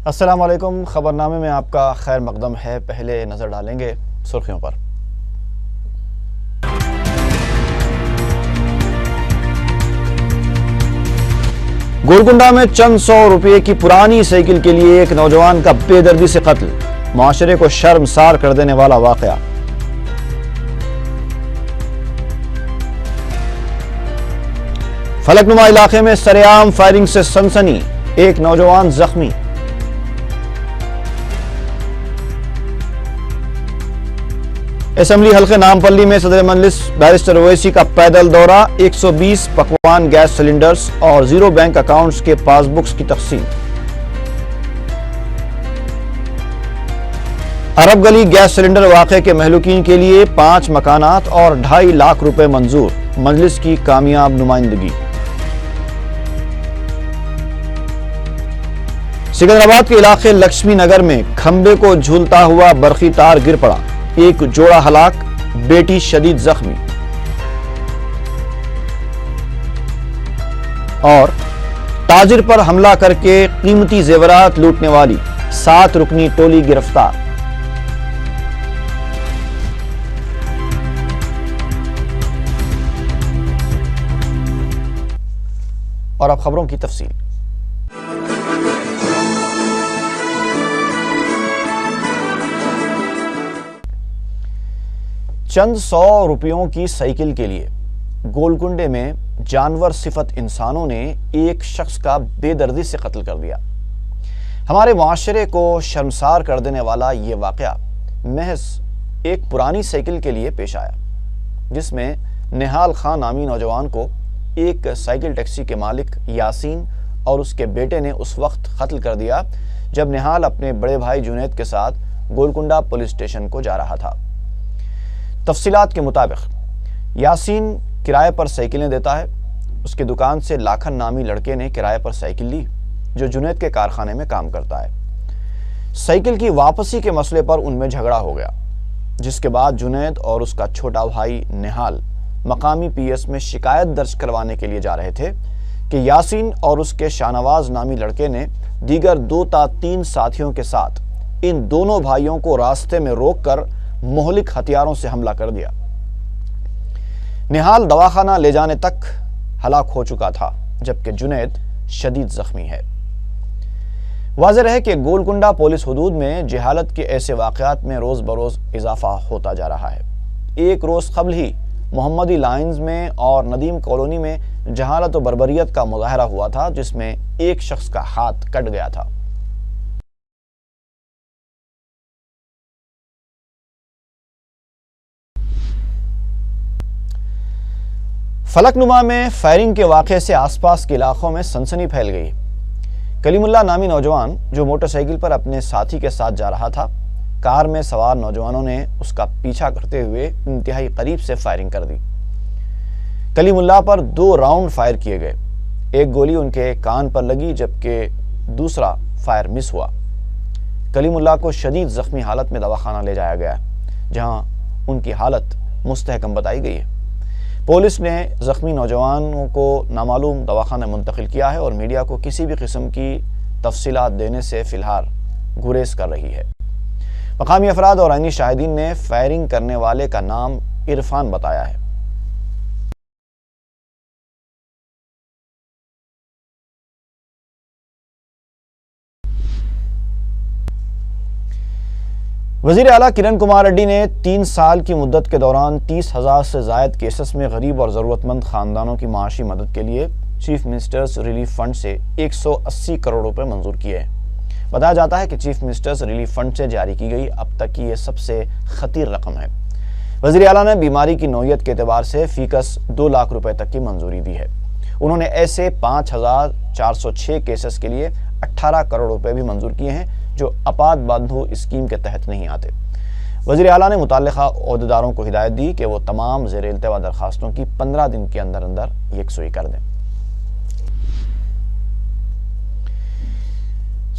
السلام علیکم۔ خبرنامے میں آپ کا خیر مقدم ہے۔ پہلے نظر ڈالیں گے سرخیوں پر۔ گولکنڈہ میں چند سو روپے کی پرانی سائیکل کے لیے ایک نوجوان کا بے دردی سے قتل، معاشرے کو شرمسار کر دینے والا واقعہ۔ فلک نما علاقے میں سرعام فائرنگ سے سنسنی، ایک نوجوان زخمی۔ اسمبلی حلقے نامپلی میں صدر مجلس بیرسٹر اویسی کا پیدل دورہ، 120 پکوان گیس سلنڈرز اور زیرو بینک اکاؤنٹس کے پاس بکس کی تقسیم۔ عرب گلی گیس سلنڈر واقعے کے مہلوکین کے لیے 5 مکانات اور 2.5 لاکھ روپے منظور، مجلس کی کامیاب نمائندگی۔ سکندرآباد کے علاقے لکشمی نگر میں کھمبے کو جھولتا ہوا برقی تار گر پڑا، ایک جوڑا ہلاک، بیٹی شدید زخمی۔ اور تاجر پر حملہ کر کے قیمتی زیورات لوٹنے والی 7 رکنی ٹولی گرفتار۔ اور اب خبروں کی تفصیل۔ چند سو روپیوں کی سائیکل کے لیے گولکنڈے میں جانور صفت انسانوں نے ایک شخص کا بے دردی سے قتل کر دیا۔ ہمارے معاشرے کو شرمسار کر دینے والا یہ واقعہ محض ایک پرانی سائیکل کے لیے پیش آیا، جس میں نہال خان نامی نوجوان کو ایک سائیکل ٹیکسی کے مالک یاسین اور اس کے بیٹے نے اس وقت قتل کر دیا جب نہال اپنے بڑے بھائی جنید کے ساتھ گولکنڈہ پولیس اسٹیشن کو جا رہا تھا۔ تفصیلات کے مطابق یاسین کرائے پر سائیکلیں دیتا ہے۔ اس کی دکان سے لاکھن نامی لڑکے نے کرائے پر سائیکل لی جو جنید کے کارخانے میں کام کرتا ہے۔ سائیکل کی واپسی کے مسئلے پر ان میں جھگڑا ہو گیا، جس کے بعد جنید اور اس کا چھوٹا بھائی نہال مقامی پی ایس میں شکایت درج کروانے کے لیے جا رہے تھے کہ یاسین اور اس کے شاہنواز نامی لڑکے نے دیگر 2 تا 3 ساتھیوں کے ساتھ ان دونوں بھائیوں کو راستے میں روک کر مہلک ہتھیاروں سے حملہ کر دیا۔ نہال دواخانہ لے جانے تک ہلاک ہو چکا تھا، جبکہ جنید شدید زخمی ہے۔ واضح رہے کہ گولکنڈہ پولیس حدود میں جہالت کے ایسے واقعات میں روز بروز اضافہ ہوتا جا رہا ہے۔ ایک روز قبل ہی محمدی لائنز میں اور ندیم کالونی میں جہالت و بربریت کا مظاہرہ ہوا تھا، جس میں ایک شخص کا ہاتھ کٹ گیا تھا۔ فلک نما میں فائرنگ کے واقعے سے آس پاس کے علاقوں میں سنسنی پھیل گئی۔ کلیم اللہ نامی نوجوان جو موٹر سائیکل پر اپنے ساتھی کے ساتھ جا رہا تھا، کار میں سوار نوجوانوں نے اس کا پیچھا کرتے ہوئے انتہائی قریب سے فائرنگ کر دی۔ کلیم اللہ پر 2 راؤنڈ فائر کیے گئے، ایک گولی ان کے کان پر لگی جبکہ دوسرا فائر مس ہوا۔ کلیم اللہ کو شدید زخمی حالت میں دواخانہ لے جایا گیا، جہاں ان کی حالت مستحکم بتائی گئی ہے۔ پولیس نے زخمی نوجوانوں کو نامعلوم دواخانہ منتقل کیا ہے اور میڈیا کو کسی بھی قسم کی تفصیلات دینے سے فی الحال گریز کر رہی ہے۔ مقامی افراد اور عینی شاہدین نے فائرنگ کرنے والے کا نام عرفان بتایا ہے۔ وزیر اعلیٰ کرن کمار ریڈی نے 3 سال کی مدت کے دوران 30,000 سے زائد کیسز میں غریب اور ضرورت مند خاندانوں کی معاشی مدد کے لیے چیف منسٹرز ریلیف فنڈ سے 180 کروڑ روپے منظور کیے ہیں۔ بتایا جاتا ہے کہ چیف منسٹرز ریلیف فنڈ سے جاری کی گئی اب تک کی یہ سب سے خطیر رقم ہے۔ وزیر اعلیٰ نے بیماری کی نوعیت کے اعتبار سے فی کس 2 لاکھ روپے تک کی منظوری دی ہے۔ انہوں نے ایسے 5,406 کیسز کے لیے 18 کروڑ روپے بھی منظور کیے ہیں جو آپات بندھو اسکیم کے تحت نہیں آتے۔ وزیر اعلیٰ نے متعلقہ عہدیداروں کو ہدایت دی کہ وہ تمام زیر التوا درخواستوں کی 15 دن کے اندر یکسوئی کر دیں۔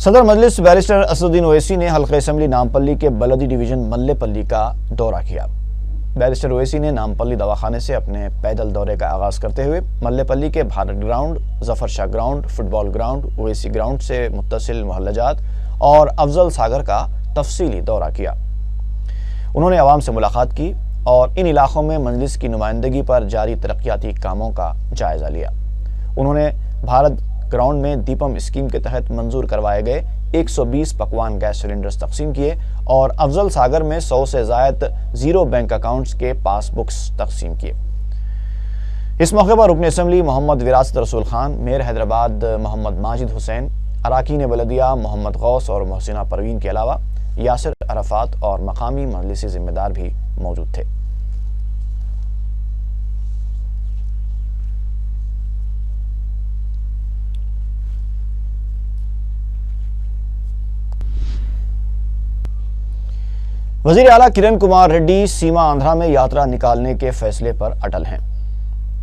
صدر مجلس بیرسٹر اسد الدین اویسی نے حلقہ اسمبلی نامپلی کے بلدی ڈویژن ملے پلی کا دورہ کیا۔ بیرسٹر اویسی نے نامپلی دواخانے سے اپنے پیدل دورے کا آغاز کرتے ہوئے ملے پلی کے بھارت گراؤنڈ، ظفر شاہ گراؤنڈ، فٹ بال گراؤنڈ، اویسی گراؤنڈ سے متصل محلہ جات اور افضل ساگر کا تفصیلی دورہ کیا۔ انہوں نے عوام سے ملاقات کی اور ان علاقوں میں مجلس کی نمائندگی پر جاری ترقیاتی کاموں کا جائزہ لیا۔ انہوں نے بھارت گراؤنڈ میں دیپم اسکیم کے تحت منظور کروائے گئے 120 پکوان گیس سلنڈرز تقسیم کیے اور افضل ساگر میں 100 سے زائد زیرو بینک اکاؤنٹس کے پاس بکس تقسیم کیے۔ اس موقع پر رکن اسمبلی محمد وراثت رسول خان، میئر حیدرآباد محمد ماجد حسین، اراکین بلدیہ محمد غوث اور محسنہ پروین کے علاوہ یاسر عرفات اور مقامی مجلسی ذمہ دار بھی موجود تھے۔ وزیر اعلیٰ کرن کمار ریڈی سیما آندھرا میں یاترا نکالنے کے فیصلے پر اٹل ہیں۔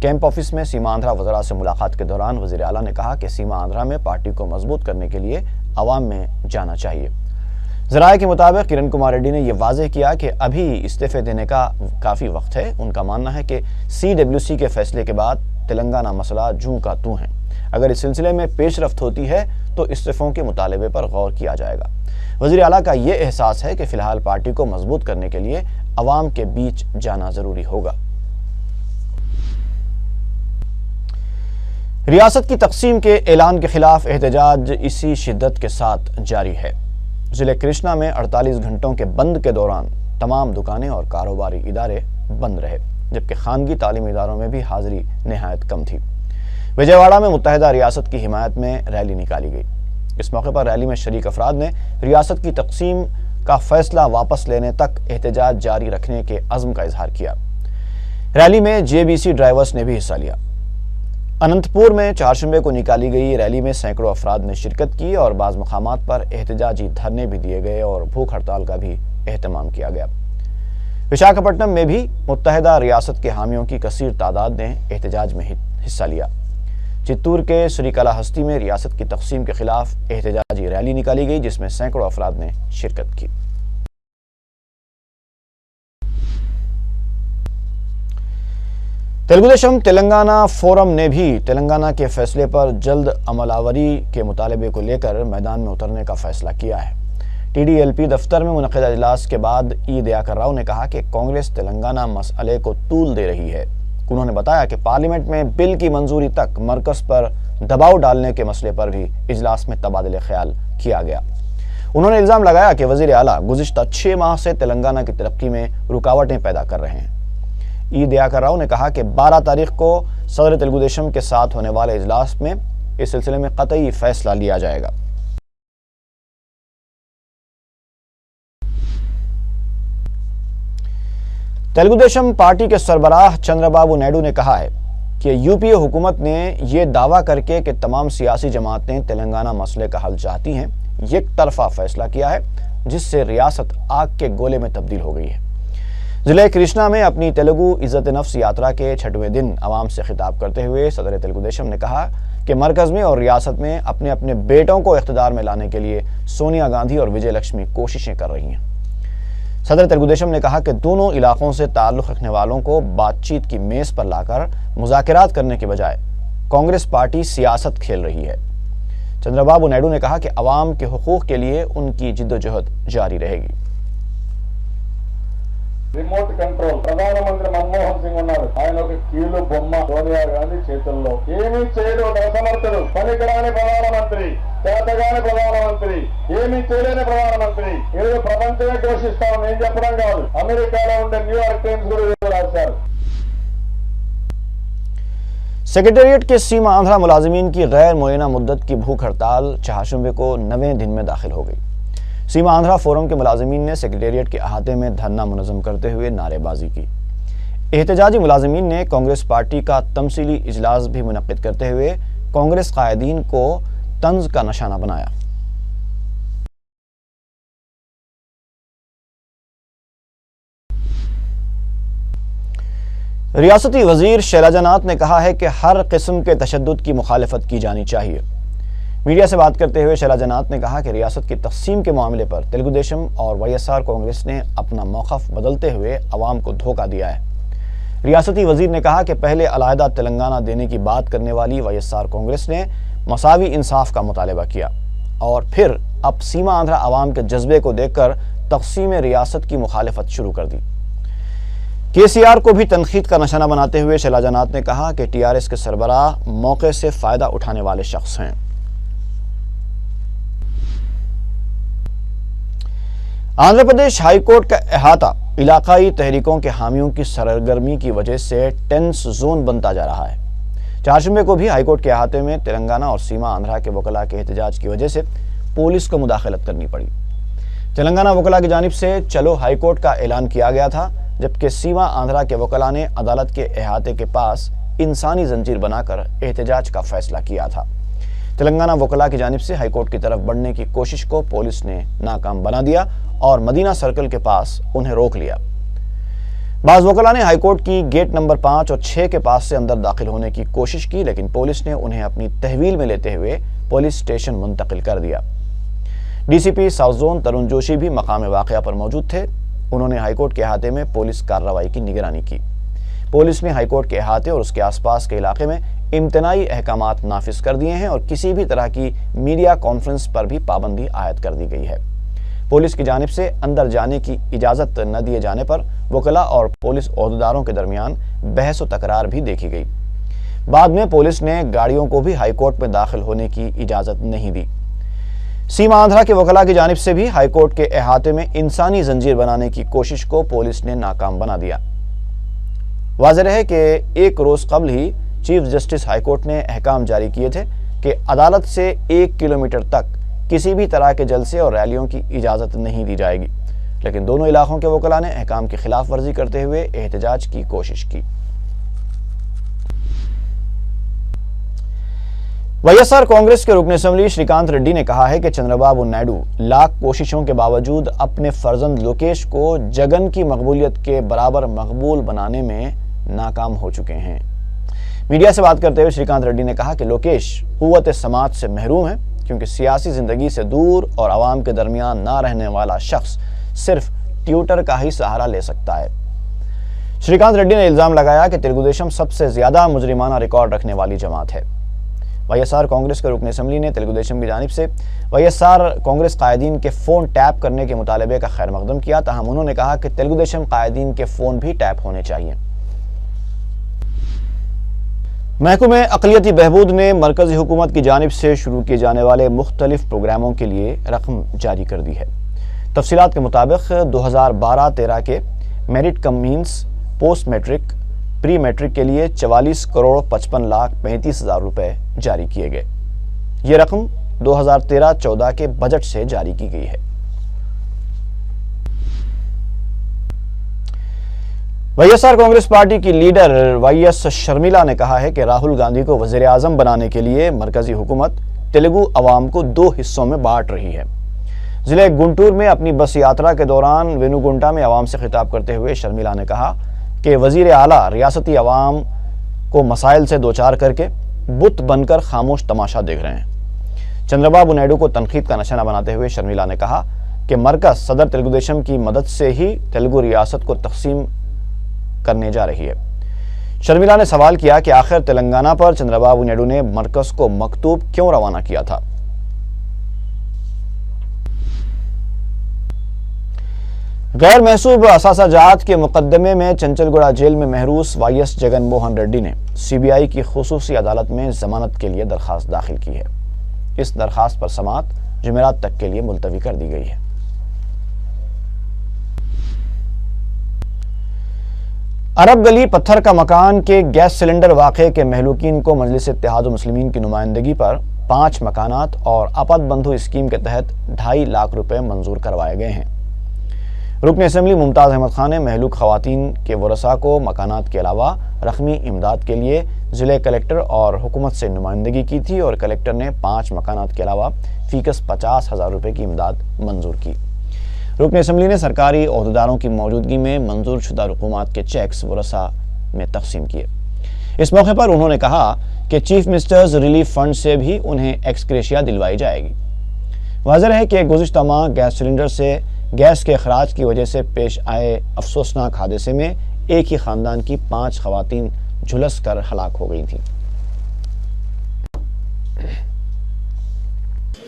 کیمپ آفس میں سیما آندھرا وزراء سے ملاقات کے دوران وزیر اعلیٰ نے کہا کہ سیما آندھرا میں پارٹی کو مضبوط کرنے کے لیے عوام میں جانا چاہیے۔ ذرائع کے مطابق کرن کمار ریڈی نے یہ واضح کیا کہ ابھی استعفے دینے کا کافی وقت ہے۔ ان کا ماننا ہے کہ CWC کے فیصلے کے بعد تلنگانہ مسئلہ جوں کا توں ہے۔ اگر اس سلسلے میں پیش رفت ہوتی ہے تو استعفوں کے مطالبے پر غور کیا جائے گا۔ وزیر اعلیٰ کا یہ احساس ہے کہ فی الحال پارٹی کو مضبوط کرنے کے لیے عوام کے بیچ جانا ضروری ہوگا۔ ریاست کی تقسیم کے اعلان کے خلاف احتجاج اسی شدت کے ساتھ جاری ہے۔ ضلع کرشنا میں 48 گھنٹوں کے بند کے دوران تمام دکانیں اور کاروباری ادارے بند رہے، جبکہ خانگی تعلیمی اداروں میں بھی حاضری نہایت کم تھی۔ وجے واڑہ میں متحدہ ریاست کی حمایت میں ریلی نکالی گئی۔ اس موقع پر ریلی میں شریک افراد نے ریاست کی تقسیم کا فیصلہ واپس لینے تک احتجاج جاری رکھنے کے عزم کا اظہار کیا۔ ریلی میں JBC ڈرائیورز نے بھی حصہ لیا۔ اننت پور میں چہارشنبے کو نکالی گئی ریلی میں سینکڑوں افراد نے شرکت کی اور بعض مقامات پر احتجاجی دھرنے بھی دیے گئے اور بھوک ہڑتال کا بھی اہتمام کیا گیا۔ وشاکھاپٹنم میں بھی متحدہ ریاست کے حامیوں کی کثیر تعداد نے احتجاج میں حصہ لیا۔ چتور کے سری کلا ہستی میں ریاست کی تقسیم کے خلاف احتجاجی ریلی نکالی گئی، جس میں سینکڑوں افراد نے شرکت کی۔ تلگو دیشم تلنگانہ فورم نے بھی تلنگانہ کے فیصلے پر جلد عمل آوری کے مطالبے کو لے کر میدان میں اترنے کا فیصلہ کیا ہے۔ TDLP دفتر میں منعقدہ اجلاس کے بعد دیاکر راؤ نے کہا کہ کانگریس تلنگانہ مسئلے کو طول دے رہی ہے۔ انہوں نے بتایا کہ پارلیمنٹ میں بل کی منظوری تک مرکز پر دباؤ ڈالنے کے مسئلے پر بھی اجلاس میں تبادلہ خیال کیا گیا۔ انہوں نے الزام لگایا کہ وزیر اعلیٰ گزشتہ 6 ماہ سے تلنگانہ کی ترقی میں رکاوٹیں پیدا کر رہے ہیں۔ دیاکر راؤ نے کہا کہ 12 تاریخ کو صدر تلگو دیشم کے ساتھ ہونے والے اجلاس میں اس سلسلے میں قطعی فیصلہ لیا جائے گا۔ تلگو دیشم پارٹی کے سربراہ چندر بابو نائیڈو نے کہا ہے کہ UPA حکومت نے یہ دعویٰ کر کے کہ تمام سیاسی جماعتیں تلنگانہ مسئلے کا حل چاہتی ہیں، یک طرفہ فیصلہ کیا ہے، جس سے ریاست آگ کے گولے میں تبدیل ہو گئی ہے۔ ضلع کرشنا میں اپنی تیلگو عزت نفس یاترا کے 6ویں دن عوام سے خطاب کرتے ہوئے صدر تلگو دیشم نے کہا کہ مرکز میں اور ریاست میں اپنے اپنے بیٹوں کو اقتدار میں لانے کے لیے سونیا گاندھی اور وجے لکشمی کوششیں کر رہی ہیں۔ صدر تلگو دیشم نے کہا کہ دونوں علاقوں سے تعلق رکھنے والوں کو بات چیت کی میز پر لا کر مذاکرات کرنے کے بجائے کانگریس پارٹی سیاست کھیل رہی ہے۔ چندر بابو نائیڈو نے کہا کہ عوام کے حقوق کے لیے ان کی جدوجہد جاری رہے گی۔ రిమోట్ కంట్రోల్ ప్రధానమంత్రి మన్మోహన్ సింగ్ ఉన్నారు, ఆయన ఒక కీలు బొమ్మ సోనియా గాంధీ చేతుల్లో, ఏమీ చేయడు, అసమర్థుడు, పనికిరాని ప్రధానమంత్రి, చేతగాని ప్రధానమంత్రి, ఏమీ చేయలేని ప్రధానమంత్రి, ఏదో ప్రపంచమే ఘోషిస్తాం నేను చెప్పడం కాదు, అమెరికాలో ఉండే న్యూయార్క్ టైమ్స్ కూడా రాశారు। سیکریٹریٹ کے سیما آندھرا ملازمین کی غیر معینہ مدت کی بھوک ہڑتال چہارشنبے کو 9ویں دن میں داخل ہو گئی۔ سیما آندھرا فورم کے ملازمین نے سیکریٹریٹ کے احاطے میں دھرنا منظم کرتے ہوئے نعرے بازی کی۔ احتجاجی ملازمین نے کانگریس پارٹی کا تمثیلی اجلاس بھی منعقد کرتے ہوئے کانگریس قائدین کو طنز کا نشانہ بنایا۔ ریاستی وزیر شیلجا ناتھ نے کہا ہے کہ ہر قسم کے تشدد کی مخالفت کی جانی چاہیے۔ میڈیا سے بات کرتے ہوئے شیلجا ناتھ نے کہا کہ ریاست کی تقسیم کے معاملے پر تلگو دیشم اور YSR کانگریس نے اپنا موقف بدلتے ہوئے عوام کو دھوکہ دیا ہے۔ ریاستی وزیر نے کہا کہ پہلے علیحدہ تلنگانہ دینے کی بات کرنے والی YSR کانگریس نے مساوی انصاف کا مطالبہ کیا اور پھر اب سیما آندھرا عوام کے جذبے کو دیکھ کر تقسیم ریاست کی مخالفت شروع کر دی۔ کے سی آر کو بھی تنقید کا نشانہ بناتے ہوئے شیلاجا ناتھ نے کہا کہ ٹی آر ایس کے سربراہ موقع سے فائدہ اٹھانے والے شخص ہیں۔ آندھرا پردیش ہائی کورٹ کا احاطہ علاقائی تحریکوں کے حامیوں کی سرگرمی کی وجہ سے ٹینس زون بنتا جا رہا ہے۔ چہارشنبے کو بھی ہائی کورٹ کے احاطے میں تلنگانہ اور سیما آندھرا کے وکلاء کے احتجاج کی وجہ سے پولیس کو مداخلت کرنی پڑی۔ تلنگانہ وکلاء کی جانب سے چلو ہائی کورٹ کا اعلان کیا گیا تھا، جبکہ سیما آندھرا کے وکلاء نے عدالت کے احاطے کے پاس انسانی زنجیر بنا کر احتجاج کا فیصلہ کیا تھا۔ تلنگانہ وکلاء کی جانب سے ہائی کورٹ کی طرف بڑھنے کی کوشش کو پولیس نے ناکام بنا دیا اور مدینہ سرکل کے پاس انہیں روک لیا۔ بعض وکلاء نے ہائی کورٹ کی گیٹ نمبر 5 اور 6 کے پاس سے اندر داخل ہونے کی کوشش کی، لیکن پولیس نے انہیں اپنی تحویل میں لیتے ہوئے پولیس اسٹیشن منتقل کر دیا۔ ڈی سی پی ساؤتھ زون ترون جوشی بھی مقام واقعہ پر موجود تھے۔ انہوں نے ہائی کورٹ کے احاطے میں پولیس کارروائی کی نگرانی کی۔ پولیس نے ہائی کورٹ کے احاطے اور اس کے آس پاس کے علاقے میں امتناعی احکامات نافذ کر دیے ہیں اور کسی بھی طرح کی میڈیا کانفرنس پر بھی پابندی عائد کر دی گئی ہے۔ پولیس کی جانب سے اندر جانے کی اجازت نہ دیے جانے پر وکلاء اور پولیس عہدیداروں کے درمیان بحث و تکرار بھی دیکھی گئی۔ بعد میں پولیس نے گاڑیوں کو بھی ہائی کورٹ میں داخل ہونے کی اجازت نہیں دی۔ سیما آندھرا کے وکلاء کی جانب سے بھی ہائی کورٹ کے احاطے میں انسانی زنجیر بنانے کی کوشش کو پولیس نے ناکام بنا دیا۔ واضح ہے کہ ایک روز قبل ہی چیف جسٹس ہائی کورٹ نے احکام جاری کیے تھے کہ عدالت سے 1 کلومیٹر تک کسی بھی طرح کے جلسے اور ریلیوں کی اجازت نہیں دی جائے گی، لیکن دونوں علاقوں کے وکلاء نے احکام کی خلاف ورزی کرتے ہوئے احتجاج کی کوشش کی۔ وائی ایس آر کانگریس کے رکن اسمبلی شری کانت ریڈی نے کہا ہے کہ چندر بابو نائیڈو لاکھ کوششوں کے باوجود اپنے فرزند لوکیش کو جگن کی مقبولیت کے برابر مقبول بنانے میں ناکام ہو چکے ہیں۔ میڈیا سے بات کرتے ہوئے شری کانت ریڈی نے کہا کہ لوکیش قوت سماعت سے محروم ہے، کیونکہ سیاسی زندگی سے دور اور عوام کے درمیان نہ رہنے والا شخص صرف ٹویٹر کا ہی سہارا لے سکتا ہے۔ شری کانت ریڈی نے الزام لگایا کہ تلگو دیشم سب سے زیادہ مجرمانہ ریکارڈ رکھنے والی جماعت ہے۔ وائی ایس آر کانگریس کے رکن اسمبلی نے تلگو دیشم کی جانب سے وائی ایس آر کانگریس قائدین کے فون ٹیپ کرنے کے مطالبے کا خیر مقدم کیا، تاہم انہوں نے کہا کہ تلگو دیشم قائدین کے فون بھی ٹیپ ہونے چاہیے۔ محکمہ اقلیتی بہبود نے مرکزی حکومت کی جانب سے شروع کیے جانے والے مختلف پروگراموں کے لیے رقم جاری کر دی ہے۔ تفصیلات کے مطابق 2012-13 کے میرٹ کم مینس پوسٹ میٹرک پری میٹرک کے لیے 44,55,35,000 روپے جاری کیے گئے۔ یہ رقم 2013-14 کے بجٹ سے جاری کی گئی ہے۔ وائی ایس آر کانگریس پارٹی کی لیڈر وائی ایس شرمیلا نے کہا ہے کہ راہل گاندھی کو وزیر اعظم بنانے کے لیے مرکزی حکومت تیلگو عوام کو 2 حصوں میں بانٹ رہی ہے۔ ضلع گنٹور میں اپنی بس یاترا کے دوران وینو گنٹا میں عوام سے خطاب کرتے ہوئے شرمیلا نے کہا کہ وزیر اعلیٰ ریاستی عوام کو مسائل سے دوچار کر کے بت بن کر خاموش تماشا دیکھ رہے ہیں۔ چندر بابو نائیڈو کو تنقید کا نشانہ بناتے ہوئے شرمیلا نے کہا کہ مرکز صدر تلگو دیشم کی مدد سے ہی تیلگو ریاست کو تقسیم کرنے جا رہی ہے۔ شرمیلا نے سوال کیا کہ آخر تلنگانہ پر چندر بابو نائیڈو نے مرکز کو مکتوب کیوں روانہ کیا تھا۔ غیر محسوب اثاثہ جات کے مقدمے میں چنچل گوڑہ جیل میں محروس وائی ایس جگن موہن ریڈی نے سی بی آئی کی خصوصی عدالت میں ضمانت کے لیے درخواست داخل کی ہے۔ اس درخواست پر سماعت جمعرات تک کے لیے ملتوی کر دی گئی ہے۔ عرب گلی پتھر کا مکان کے گیس سلنڈر واقعے کے مہلوکین کو مجلس اتحاد المسلمین کی نمائندگی پر 5 مکانات اور اپت بندھو اسکیم کے تحت 2.5 لاکھ روپے منظور کروائے گئے ہیں۔ رکن اسمبلی ممتاز احمد خان نے مہلوک خواتین کے ورثاء کو مکانات کے علاوہ رقمی امداد کے لیے ضلع کلکٹر اور حکومت سے نمائندگی کی تھی اور کلکٹر نے 5 مکانات کے علاوہ فیکس 50,000 روپے کی امداد منظور کی۔ رکن اسمبلی نے سرکاری عہدیداروں کی موجودگی میں منظور شدہ رقومات کے چیکس ورثاء میں تقسیم کیے۔ اس موقع پر انہوں نے کہا کہ چیف منسٹرز ریلیف فنڈ سے بھی انہیں ایکسگریشیا دلوائی جائے گی۔ واضح ہے کہ گزشتہ ماہ گیس سلنڈر سے گیس کے اخراج کی وجہ سے پیش آئے افسوسناک حادثے میں ایک ہی خاندان کی 5 خواتین جھلس کر ہلاک ہو گئی تھیں۔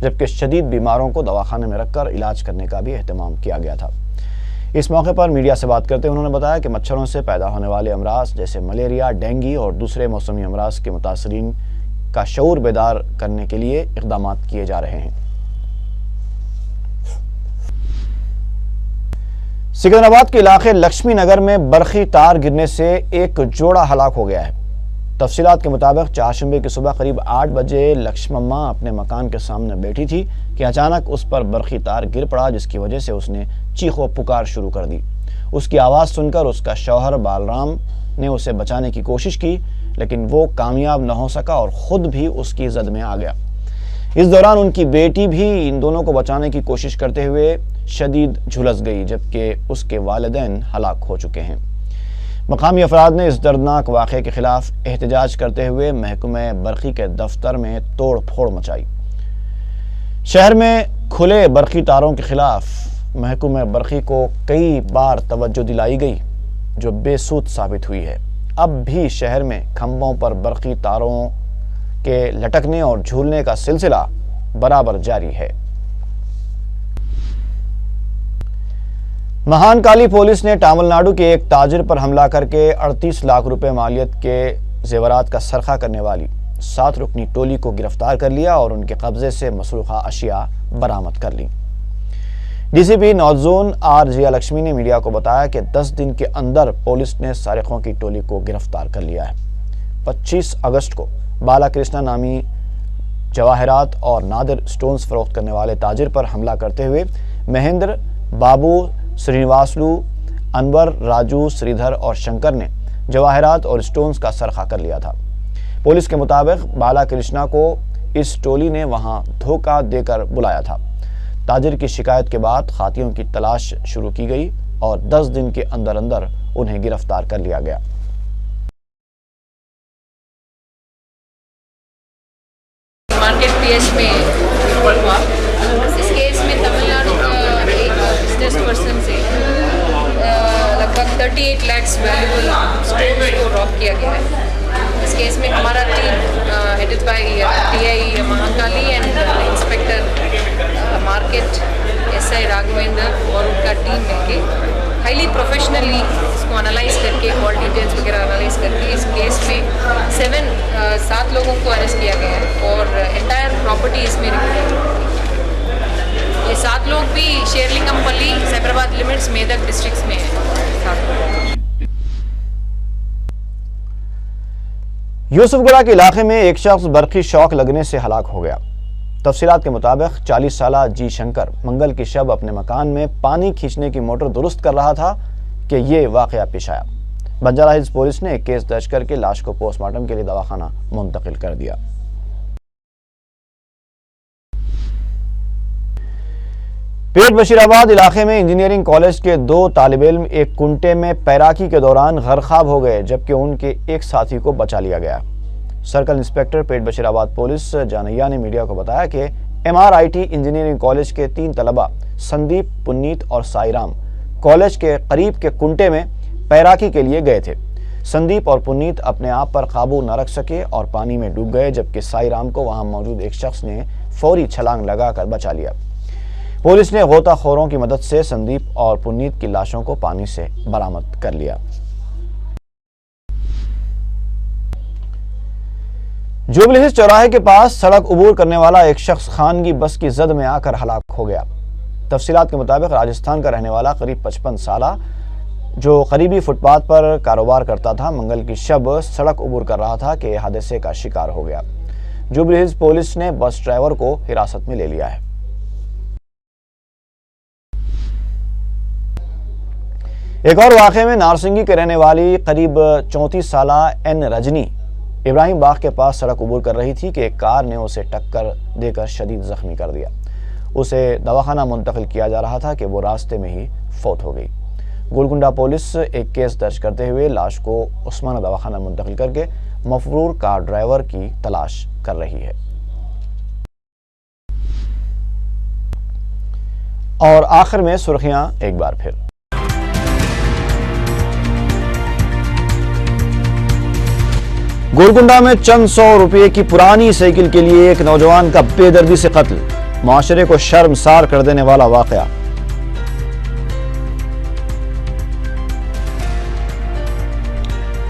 جبکہ شدید بیماروں کو دواخانے میں رکھ کر علاج کرنے کا بھی اہتمام کیا گیا تھا۔ اس موقع پر میڈیا سے بات کرتے ہوئے انہوں نے بتایا کہ مچھروں سے پیدا ہونے والے امراض جیسے ملیریا، ڈینگی اور دوسرے موسمی امراض کے متاثرین کا شعور بیدار کرنے کے لیے اقدامات کیے جا رہے ہیں۔ سکندرآباد کے علاقے لکشمی نگر میں برقی تار گرنے سے ایک جوڑا ہلاک ہو گیا ہے۔ تفصیلات کے مطابق چہارشنبے کی صبح قریب 8 بجے لکشمما اپنے مکان کے سامنے بیٹھی تھی کہ اچانک اس پر برقی تار گر پڑا، جس کی وجہ سے اس نے چیخ و پکار شروع کر دی۔ اس کی آواز سن کر اس کا شوہر بالرام نے اسے بچانے کی کوشش کی، لیکن وہ کامیاب نہ ہو سکا اور خود بھی اس کی زد میں آ گیا۔ اس دوران ان کی بیٹی بھی ان دونوں کو بچانے کی کوشش کرتے ہوئے شدید جھلس گئی، جبکہ اس کے والدین ہلاک ہو چکے ہیں۔ مقامی افراد نے اس دردناک واقعے کے خلاف احتجاج کرتے ہوئے محکمہ برقی کے دفتر میں توڑ پھوڑ مچائی۔ شہر میں کھلے برقی تاروں کے خلاف محکمہ برقی کو کئی بار توجہ دلائی گئی، جو بے سود ثابت ہوئی ہے۔ اب بھی شہر میں کھمبوں پر برقی تاروں کے لٹکنے اور جھولنے کا سلسلہ برابر جاری ہے۔ مہان کالی پولیس نے تامل ناڈو کے ایک تاجر پر حملہ کر کے 38 لاکھ روپے مالیت کے زیورات کا سرقہ کرنے والی 7 رکنی ٹولی کو گرفتار کر لیا اور ان کے قبضے سے مسروقہ اشیاء برآمد کر لی۔ D C P north zone R Jaya Lakshmi نے میڈیا کو بتایا کہ 10 دن کے اندر پولیس نے سارقوں کی ٹولی کو گرفتار کر لیا ہے۔ 25 اگست کو بالا کرشنا نامی جواہرات اور نادر سٹونز فروخت کرنے والے تاجر پر حملہ کرتے ہوئے مہندر، بابو، سرینواسلو، انور، راجو، سریدھر اور شنکر نے جواہرات اور سٹونز کا سرقہ کر لیا تھا۔ پولیس کے مطابق بالا کرشنا کو اس ٹولی نے وہاں دھوکہ دے کر بلایا تھا۔ تاجر کی شکایت کے بعد خاتیوں کی تلاش شروع کی گئی اور 10 دن کے اندر اندر انہیں گرفتار کر لیا گیا۔ مارکیٹ پی ایس میں ہوا۔ اس کیس میں تمل ناڈو کا ایک بزنس پرسن سے لگ بھگ 38 لاکھ ویلیبل اسٹونز کو راب کیا گیا ہے۔ اس کیس میں ہمارا team headed by T I Mahankali and inspector market S I Raghavendra اور ان کا ٹیم مل کے ہائیلی پروفیشنلی اس کو انالائز کر کے آل ڈیٹیلس وغیرہ انالائز کر کے اس کیس میں 7 لوگوں کو اریسٹ کیا گیا ہے اور انٹائر پراپرٹی اس میں ریکور ہے۔ یہ 7 لوگ بھی شیرلنگم پلی، سیبرآباد لمٹس، میدک ڈسٹرکٹس میں ہیں۔ یوسف گڑھ کے علاقے میں ایک شخص برقی شاک لگنے سے ہلاک ہو گیا۔ تفصیلات کے مطابق 40 سالہ جی شنکر منگل کی شب اپنے مکان میں پانی کھینچنے کی موٹر درست کر رہا تھا کہ یہ واقعہ پیش آیا۔ بنجارہ ہلز پولیس نے ایک کیس درج کر کے لاش کو پوسٹ مارٹم کے لیے دواخانہ منتقل کر دیا۔ پیٹ بشیر آباد علاقے میں انجینئرنگ کالج کے 2 طالب علم ایک کنٹے میں تیراکی کے دوران غرقاب ہو گئے، جبکہ ان کے ایک ساتھی کو بچا لیا گیا۔ سرکل انسپیکٹر پیٹ بشیر آباد پولیس جانیا نے میڈیا کو بتایا کہ MRIT انجینئرنگ کالج کے 3 طلبہ سندیپ، پنیت اور سائی رام کالج کے قریب کے کنٹے میں تیراکی کے لیے گئے تھے۔ سندیپ اور پنیت اپنے آپ پر قابو نہ رکھ سکے اور پانی میں ڈوب گئے، جبکہ سائی رام کو وہاں موجود ایک شخص نے فوری چھلانگ لگا کر بچا لیا۔ پولیس نے غوطہ خوروں کی مدد سے سندیپ اور پنیت کی لاشوں کو پانی سے برآمد کر لیا۔ جوبلی ہلز چوراہے کے پاس سڑک عبور کرنے والا ایک شخص خانگی بس کی زد میں آ کر ہلاک ہو گیا۔ تفصیلات کے مطابق راجستھان کا رہنے والا قریب 55 سالہ جو قریبی فٹ پاتھ پر کاروبار کرتا تھا، منگل کی شب سڑک عبور کر رہا تھا کہ حادثے کا شکار ہو گیا۔ جوبلی ہلز پولیس نے بس ڈرائیور کو حراست میں لے لیا ہے۔ ایک اور واقعے میں نارسنگی کے رہنے والی قریب 34 سالہ این رجنی ابراہیم باغ کے پاس سڑک عبور کر رہی تھی کہ ایک کار نے اسے ٹکر دے کر شدید زخمی کر دیا۔ اسے دواخانہ منتقل کیا جا رہا تھا کہ وہ راستے میں ہی فوت ہو گئی۔ گولکنڈہ پولیس ایک کیس درج کرتے ہوئے لاش کو عثمانہ دواخانہ منتقل کر کے مفرور کار ڈرائیور کی تلاش کر رہی ہے۔ اور آخر میں سرخیاں ایک بار پھر۔ گولکنڈہ میں چند 100 روپے کی پرانی سائیکل کے لیے ایک نوجوان کا بے دردی سے قتل۔ معاشرے کو شرمسار کر دینے والا واقعہ۔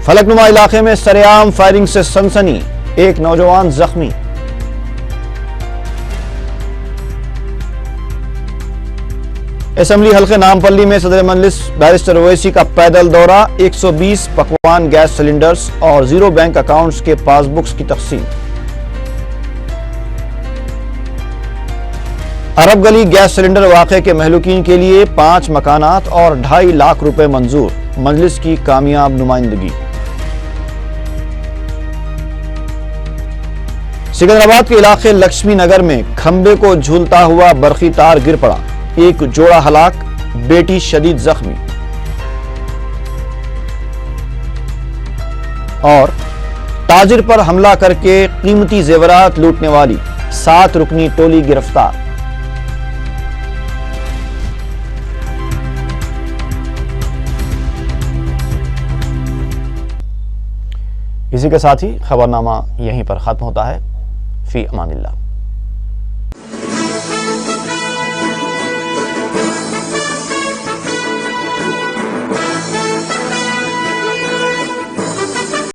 فلک نما علاقے میں سرعام فائرنگ سے سنسنی، ایک نوجوان زخمی۔ اسمبلی حلقے نامپلی میں صدر مجلس بیرسٹر اویسی کا پیدل دورہ، 120 پکوان گیس سلنڈرز اور 0 بینک اکاؤنٹس کے پاس بکس کی تقسیم۔ عرب گلی گیس سلنڈر واقعے کے مہلوکین کے لیے 5 مکانات اور 2.5 لاکھ روپے منظور، مجلس کی کامیاب نمائندگی۔ سکندرآباد کے علاقے لکشمی نگر میں کھمبے کو جھولتا ہوا برقی تار گر پڑا، ایک جوڑا ہلاک، بیٹی شدید زخمی۔ اور تاجر پر حملہ کر کے قیمتی زیورات لوٹنے والی 7 رکنی ٹولی گرفتار۔ اسی کے ساتھ ہی خبرنامہ یہیں پر ختم ہوتا ہے۔ فی امان اللہ۔